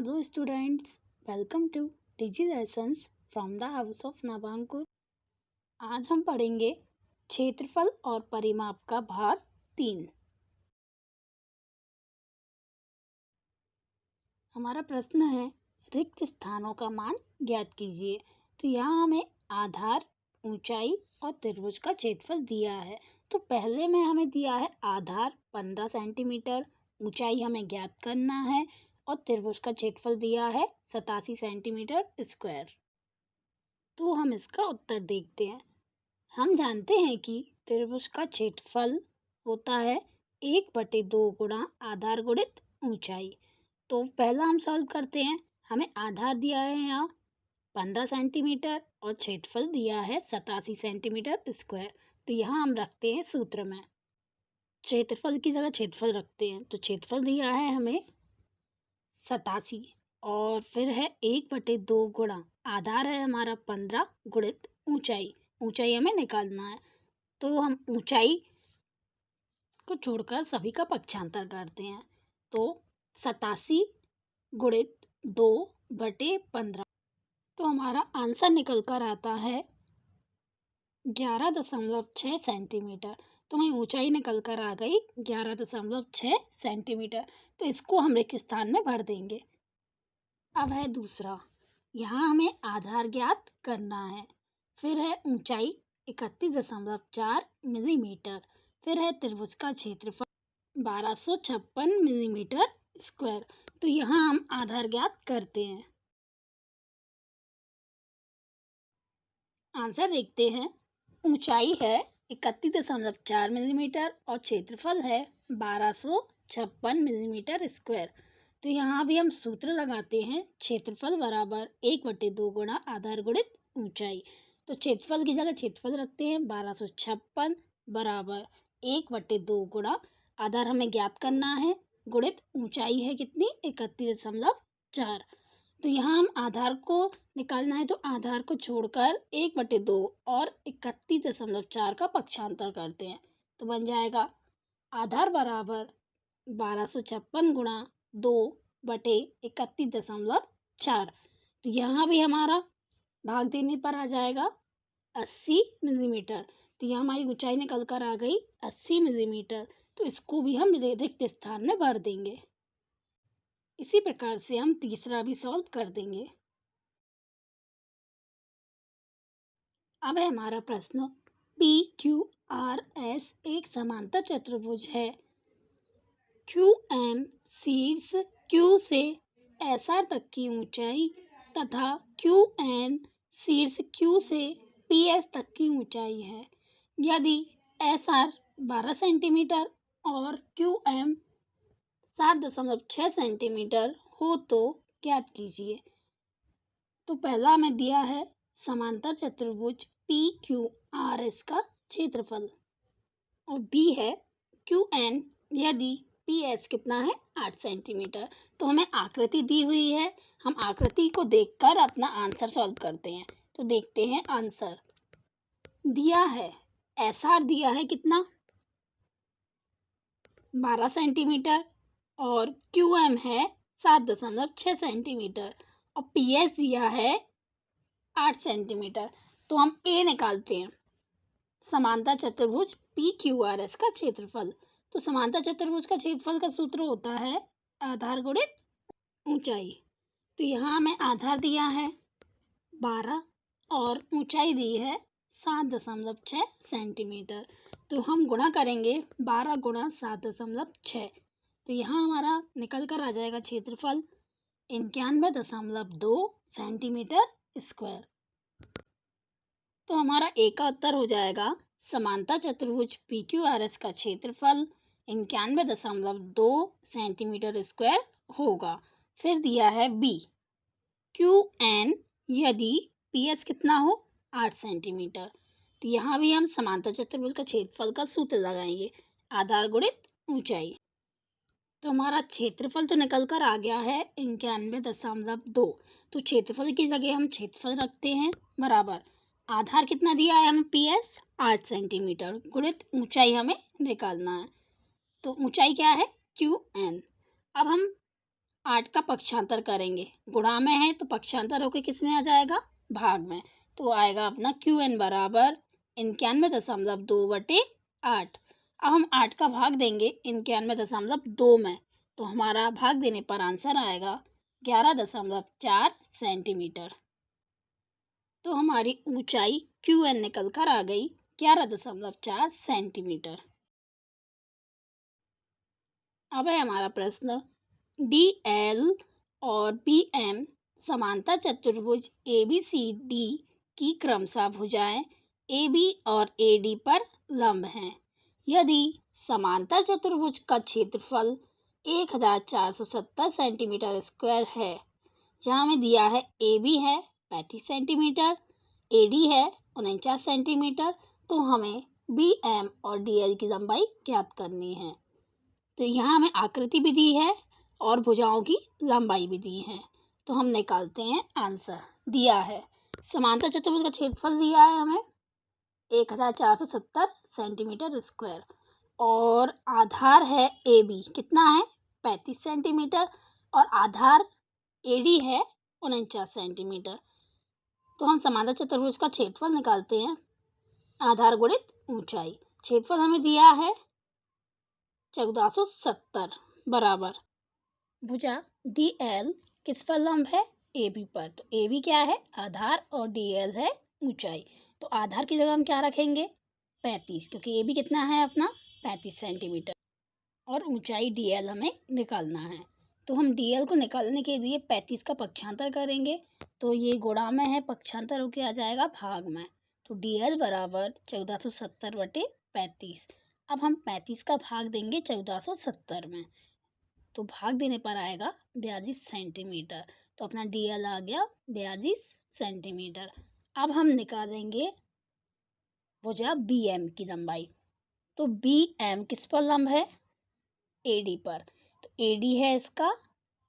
Hello students, welcome to Digi Lessons from the House of Nabankur। आज हम पढ़ेंगे क्षेत्रफल और परिमाप का भाग 3। हमारा प्रश्न है रिक्त स्थानों का मान ज्ञात कीजिए। तो यहाँ हमें आधार, ऊंचाई और त्रिभुज का क्षेत्रफल दिया है। तो पहले में हमें दिया है आधार 15 सेंटीमीटर, ऊंचाई हमें ज्ञात करना है और त्रिभुज का क्षेत्रफल दिया है 87 सेंटीमीटर स्क्वायर। तो हम इसका उत्तर देखते हैं। हम जानते हैं कि त्रिभुज का क्षेत्रफल होता है 1/2 गुणा आधार गुणित ऊंचाई। तो पहला हम सॉल्व करते हैं। हमें आधार दिया है यहाँ 15 सेंटीमीटर और क्षेत्रफल दिया है 87 सेंटीमीटर स्क्वायर। तो यहाँ हम रखते हैं सूत्र में क्षेत्रफल की जगह क्षेत्रफल रखते हैं। तो क्षेत्रफल दिया है हमें 87 और फिर है 1/2 गुणा आधार है हमारा 15 गुणित ऊंचाई। ऊंचाई हमें निकालना है। तो हम ऊंचाई को छोड़कर सभी का पक्षांतर करते हैं। तो 87 गुणित 2/15। तो हमारा आंसर निकल कर आता है 11.6 सेंटीमीटर। तो हमें ऊंचाई निकल कर आ गई 11.6 सेंटीमीटर। तो इसको हम रिक्त स्थान में भर देंगे। अब है दूसरा, यहाँ हमें आधार ज्ञात करना है। फिर है ऊंचाई 31.4 मिलीमीटर। फिर है त्रिभुज का क्षेत्रफल 1256 मिलीमीटर स्क्वायर। तो यहाँ हम आधार ज्ञात करते हैं। आंसर देखते हैं। ऊंचाई है 31.4 मिलीमीटर और क्षेत्रफल है 1256 मिलीमीटर स्क्वायर। तो यहाँ भी हम सूत्र लगाते हैं। क्षेत्रफल बराबर 1/2 गुणा आधार गुणित ऊंचाई। तो क्षेत्रफल की जगह क्षेत्रफल रखते हैं 1256 बराबर 1/2 गुणा आधार हमें ज्ञात करना है गुणित ऊंचाई है कितनी 31.4। तो यहाँ हम आधार को निकालना है। तो आधार को छोड़कर 1/2 और 31.4 का पक्षांतर करते हैं। तो बन जाएगा आधार बराबर 1256 गुणा 2/31.4। तो यहाँ भी हमारा भाग देने पर आ जाएगा 80 मिलीमीटर। तो यहाँ हमारी ऊंचाई निकल कर आ गई 80 मिलीमीटर। तो इसको भी हम रिक्त स्थान में भर देंगे। इसी प्रकार से हम तीसरा भी सॉल्व कर देंगे। अब है हमारा प्रश्न PQRS एक समांतर चतुर्भुज है। QM शीर्ष Q से SR तक की ऊंचाई तथा QN शीर्ष Q से PS तक की ऊंचाई है। यदि SR 12 सेंटीमीटर और QM 7.6 सेंटीमीटर हो तो ज्ञात कीजिए। तो पहला हमें दिया है समांतर चतुर्भुज PQRS का क्षेत्रफल और B है QN यदि PS कितना है 8 सेंटीमीटर। तो हमें आकृति दी हुई है। हम आकृति को देखकर अपना आंसर सॉल्व करते हैं। तो देखते हैं आंसर दिया है। SR दिया है कितना 12 सेंटीमीटर और QM है 7.6 सेंटीमीटर और PS दिया है 8 सेंटीमीटर। तो हम A निकालते हैं। समांतर चतुर्भुज PQRS का क्षेत्रफल। तो समांतर चतुर्भुज का क्षेत्रफल का सूत्र होता है आधार गुणित ऊंचाई। तो यहाँ हमें आधार दिया है 12 और ऊंचाई दी है 7.6 सेंटीमीटर। तो हम गुणा करेंगे 12 गुणा 7.6। तो यहाँ हमारा निकल कर आ जाएगा क्षेत्रफल 91.2 सेंटीमीटर स्क्वायर। तो हमारा ए का उत्तर हो जाएगा समांतर चतुर्भुज PQRS का क्षेत्रफल 91.2 सेंटीमीटर स्क्वायर होगा। फिर दिया है B QN यदि PS कितना हो 8 सेंटीमीटर। तो यहाँ भी हम समांतर चतुर्भुज का क्षेत्रफल का सूत्र लगाएंगे आधार गुणित ऊंचाई। तो हमारा क्षेत्रफल तो निकल कर आ गया है 91.2। तो क्षेत्रफल की जगह हम क्षेत्रफल रखते हैं बराबर आधार कितना दिया है हमें PS 8 सेंटीमीटर गुणित ऊंचाई हमें निकालना है। तो ऊंचाई क्या है QN। अब हम 8 का पक्षांतर करेंगे, गुणा में है तो पक्षांतर होकर किस में आ जाएगा, भाग में। तो आएगा अपना QN बराबर 91.2/8। अब हम 8 का भाग देंगे 91.2 में, तो हमारा भाग देने पर आंसर आएगा 11.4 सेंटीमीटर। तो हमारी ऊंचाई QN निकल कर आ गई 11.4 सेंटीमीटर। अब है हमारा प्रश्न, DL और BM समांतर चतुर्भुज ABCD की क्रमशः भुजाएं AB और AD पर लंब हैं। यदि समांतर चतुर्भुज का क्षेत्रफल 1470 सेंटीमीटर स्क्वायर है, जहाँ हमें दिया है AB है 35 सेंटीमीटर, AD है 49 सेंटीमीटर, तो हमें BM और DL की लंबाई ज्ञात करनी है। तो यहाँ हमें आकृति भी दी है और भुजाओं की लंबाई भी दी है, तो हम निकालते हैं आंसर। दिया है समांतर चतुर्भुज का क्षेत्रफल दिया है हमें 1470 सेंटीमीटर स्क्वायर और आधार है AB कितना है 35 सेंटीमीटर और आधार AD है 49 सेंटीमीटर। तो हम समांतर चतुर्भुज का क्षेत्रफल निकालते हैं, आधार गुणित ऊंचाई। क्षेत्रफल हमें दिया है 1470 बराबर भुजा DL किस पर लंब है, AB पर। तो AB क्या है, आधार, और DL है ऊंचाई। तो आधार की जगह हम क्या रखेंगे 35, क्योंकि AB कितना है अपना 35 सेंटीमीटर और ऊंचाई DL हमें निकालना है। तो हम DL को निकालने के लिए 35 का पक्षांतर करेंगे, तो ये गुणा में है, पक्षांतर होके आ जाएगा भाग में। तो DL बराबर 1470/35। अब हम 35 का भाग देंगे 1470 में, तो भाग देने पर आएगा 42 सेंटीमीटर। तो अपना DL आ गया 42 सेंटीमीटर। अब हम निकालेंगे भुजा BM की लंबाई। तो BM किस पर लंब है, AD पर। तो AD है इसका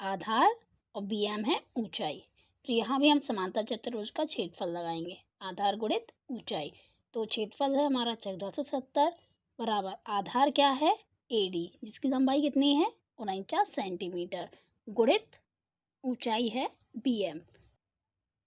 आधार और BM है ऊंचाई। तो यहाँ भी हम समांतर चतुर्भुज का क्षेत्रफल लगाएंगे, आधार गुणित ऊंचाई। तो क्षेत्रफल है हमारा 1470 बराबर आधार क्या है AD, जिसकी लंबाई कितनी है 49 सेंटीमीटर, गुणित ऊंचाई है BM।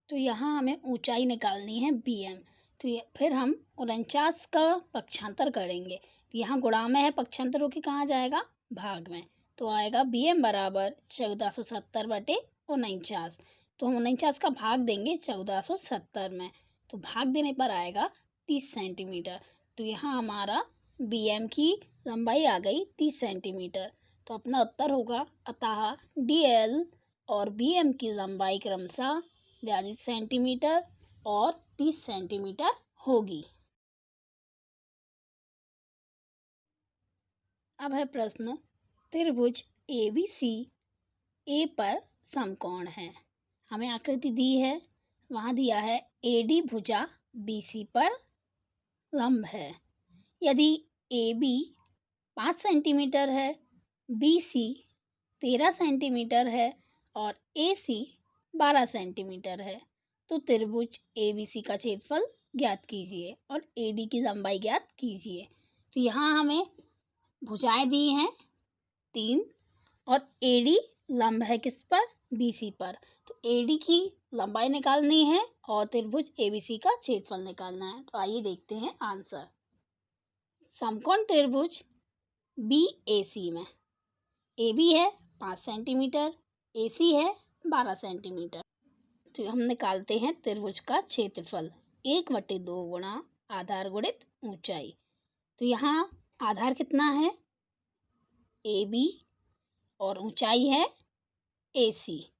तो यहाँ हमें ऊंचाई निकालनी है BM। तो फिर हम 49 का पक्षांतर करेंगे, यहाँ गुणा में है, पक्षांतर होके कहाँ जाएगा भाग में। तो आएगा BM बराबर 1470/49। तो हम 49 का भाग देंगे 1470 में, तो भाग देने पर आएगा 30 सेंटीमीटर। तो यहाँ हमारा BM की लंबाई आ गई 30 सेंटीमीटर। तो अपना उत्तर होगा, अतः DL और BM की लंबाई क्रमशः 42 सेंटीमीटर और 30 सेंटीमीटर होगी। अब है प्रश्न, त्रिभुज ABC A पर समकोण है। हमें आकृति दी है, वहाँ दिया है AD भुजा BC पर लंब है। यदि AB 5 सेंटीमीटर है, BC 13 सेंटीमीटर है और AC 12 सेंटीमीटर है, तो त्रिभुज ABC का क्षेत्रफल ज्ञात कीजिए और AD की लंबाई ज्ञात कीजिए। तो यहाँ हमें भुजाएं दी हैं 3 और AD लंब है किस पर, BC पर। तो AD की लंबाई निकालनी है और त्रिभुज ABC का क्षेत्रफल निकालना है। तो आइए देखते हैं आंसर। समकोण त्रिभुज BAC में AB है 5 सेंटीमीटर, AC है 12 सेंटीमीटर। तो हम निकालते हैं त्रिभुज का क्षेत्रफल 1/2 गुणा आधार गुणित ऊंचाई। तो यहाँ आधार कितना है AB और ऊंचाई है AC।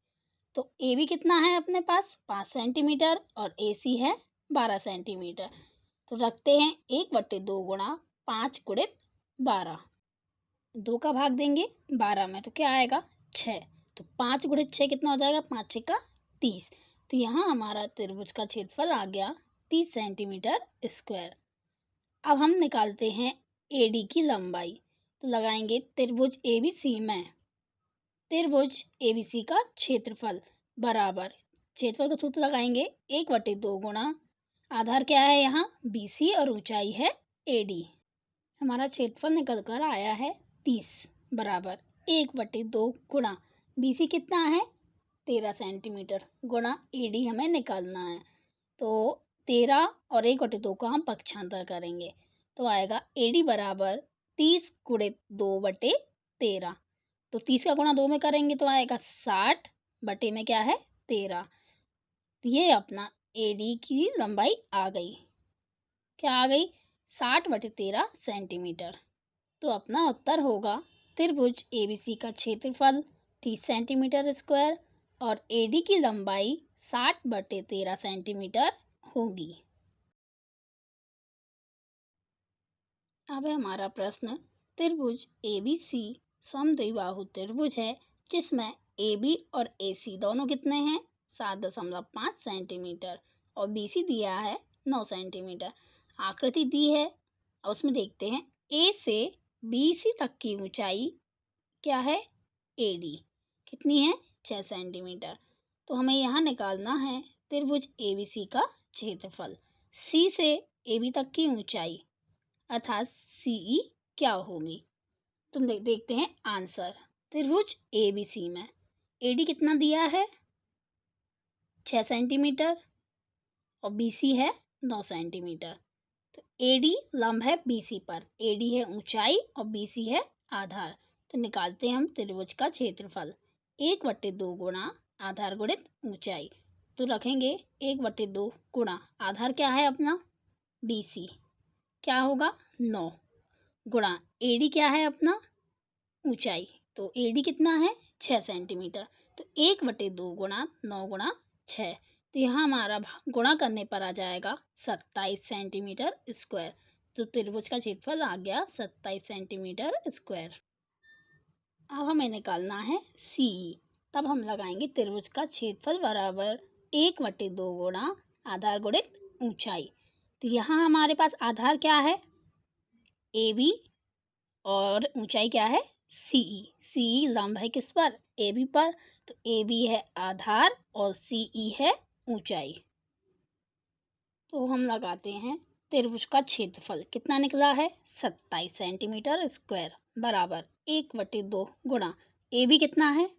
तो AB कितना है अपने पास 5 सेंटीमीटर और AC है 12 सेंटीमीटर। तो रखते हैं 1/2 गुणा 5 गुणित 12, 2 का भाग देंगे 12 में, तो क्या आएगा 6। तो 5 गुणित 6 कितना हो जाएगा, 5 6 का 30। तो यहाँ हमारा त्रिभुज का क्षेत्रफल आ गया 30 सेंटीमीटर स्क्वायर। अब हम निकालते हैं AD की लंबाई। तो लगाएंगे त्रिभुज ABC में त्रिभुज ABC का क्षेत्रफल बराबर, क्षेत्रफल का सूत्र लगाएंगे 1/2 गुणा आधार क्या है यहाँ BC और ऊंचाई है AD। हमारा क्षेत्रफल निकल कर आया है 30 बराबर 1/2 गुणा BC कितना है 13 सेंटीमीटर गुणा AD हमें निकालना है। तो 13 और 1/2 का हम पक्षांतर करेंगे तो आएगा AD बराबर 30 गुणित 2/13। तो 30 का गुणा 2 में करेंगे तो आएगा 60 बटे में क्या है 13। ये अपना AD की लंबाई आ गई। क्या आ गई 60/13 सेंटीमीटर। तो अपना उत्तर होगा त्रिभुज ABC का क्षेत्रफल 30 सेंटीमीटर स्क्वायर और AD की लंबाई 60/13 सेंटीमीटर होगी। अब है हमारा प्रश्न, त्रिभुज ABC समद्विबाहु त्रिभुज है जिसमें AB और AC दोनों कितने हैं 7.5 सेंटीमीटर और BC दिया है 9 सेंटीमीटर। आकृति दी है और उसमें देखते हैं A से BC तक की ऊंचाई क्या है AD कितनी है 6 सेंटीमीटर। तो हमें यहाँ निकालना है त्रिभुज ABC का क्षेत्रफल। C से AB तक की ऊंचाई अर्थात CE क्या होगी। तुम देखते हैं आंसर। त्रिभुज ABC में AD कितना दिया है 6 सेंटीमीटर और BC है 9 सेंटीमीटर। तो AD लंब है BC पर, AD है ऊंचाई और BC है आधार। तो निकालते हैं हम त्रिभुज का क्षेत्रफल 1/2 गुणा आधार गुणित ऊंचाई। तो रखेंगे 1/2 गुणा आधार क्या है अपना BC क्या होगा 9 गुणा AD क्या है अपना ऊंचाई। तो AD कितना है 6 सेंटीमीटर। तो 1/2 गुणा 9 गुणा 6। तो यहाँ हमारा गुणा करने पर आ जाएगा 27 सेंटीमीटर स्क्वायर। तो त्रिभुज का क्षेत्रफल आ गया 27 सेंटीमीटर स्क्वायर। अब हमें निकालना है CE। तब हम लगाएंगे त्रिभुज का क्षेत्रफल बराबर 1/2 गुणा आधार गुणित ऊंचाई। तो यहाँ हमारे पास आधार क्या है AB और ऊंचाई क्या है CE। CE लंब है किस पर AB पर। तो AB है आधार और CE है ऊंचाई। तो हम लगाते हैं त्रिभुज का क्षेत्रफल कितना निकला है 27 सेंटीमीटर स्क्वायर बराबर 1/2 गुणा AB कितना है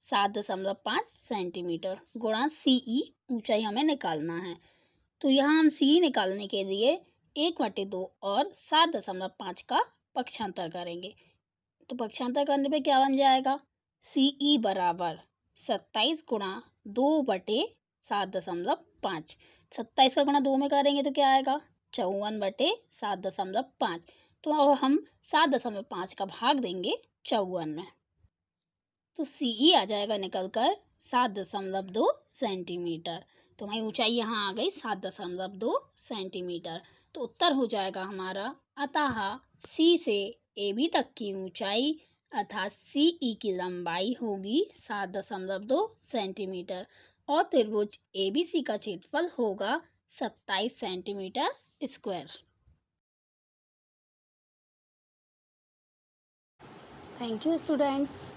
7.5 सेंटीमीटर गुणा CE ऊंचाई हमें निकालना है। तो यहाँ हम CE निकालने के लिए 1/2 और 7.5 का पक्षांतर करेंगे। तो पक्षांतर करने पे क्या बन जाएगा CE बराबर 27 गुणा 2/7.5। 27 का गुणा 2 में करेंगे तो क्या आएगा 54/7.5। तो अब हम 7.5 का भाग देंगे 54 में तो CE आ जाएगा निकल कर 7.2 सेंटीमीटर। तो हमारी ऊंचाई यहाँ आ गई 7.2 सेंटीमीटर। तो उत्तर हो जाएगा हमारा अतः C से AB तक की ऊंचाई अर्थात CE की लंबाई होगी 7.2 सेंटीमीटर और त्रिभुज ABC का क्षेत्रफल होगा 27 centimetre square. Thank you students.